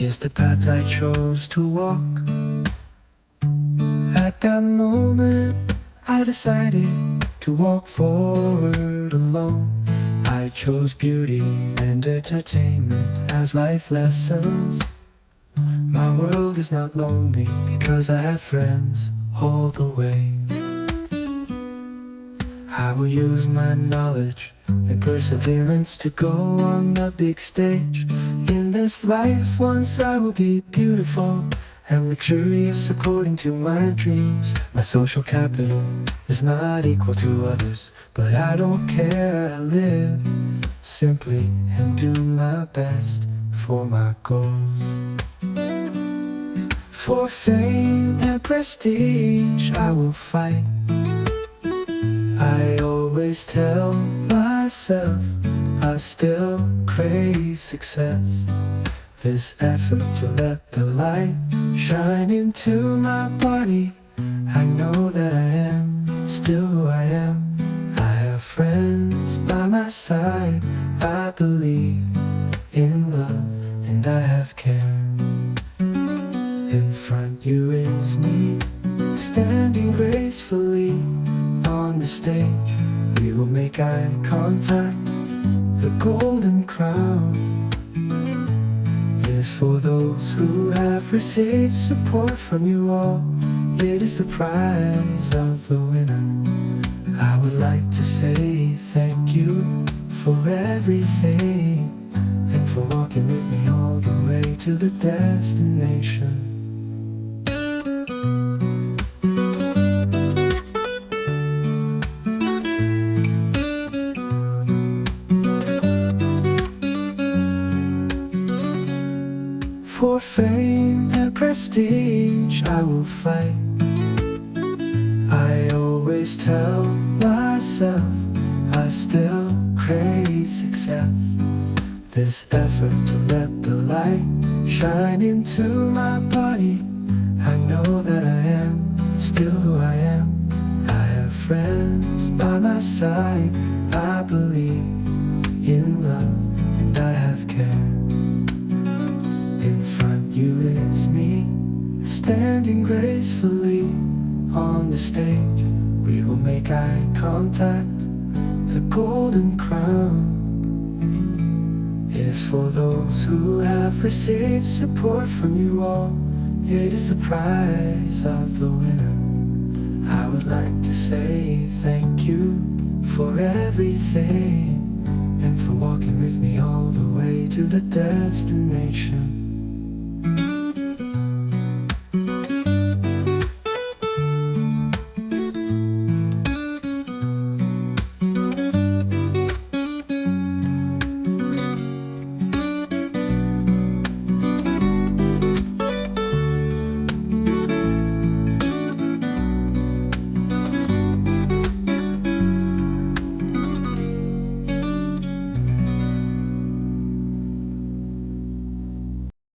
Here's the path I chose to walk. At that moment, I decided to walk forward alone. I chose beauty and entertainment as life lessons. My world is not lonely because I have friends all the way. I will use my knowledge and perseverance to go on the big stage. In this life once I will be beautiful and luxurious according to my dreams. My social capital is not equal to others, but I don't care. I live simply and do my best for my goals. For fame and prestige I will fight. I always tell myself I still crave success. This effort to let the light shine into my body, I know that I am still who I am. I have friends by my side, I believe in love and I have care. In front you is me, standing gracefully on the stage. We will make eye contact. The golden crown is for those who have received support from you all. It is the prize of the winner. I would like to say thank you for everything and for walking with me all the way to the destination. For fame and prestige I will fight. I always tell myself I still crave success. This effort to let the light shine into my body, I know that I am still who I am. I have friends by my side, I believe in love and I have care. In front you is me, standing gracefully on the stage. We will make eye contact. The golden crown is for those who have received support from you all. It is the prize of the winner. I would like to say thank you for everything and for walking with me all the way to the destination.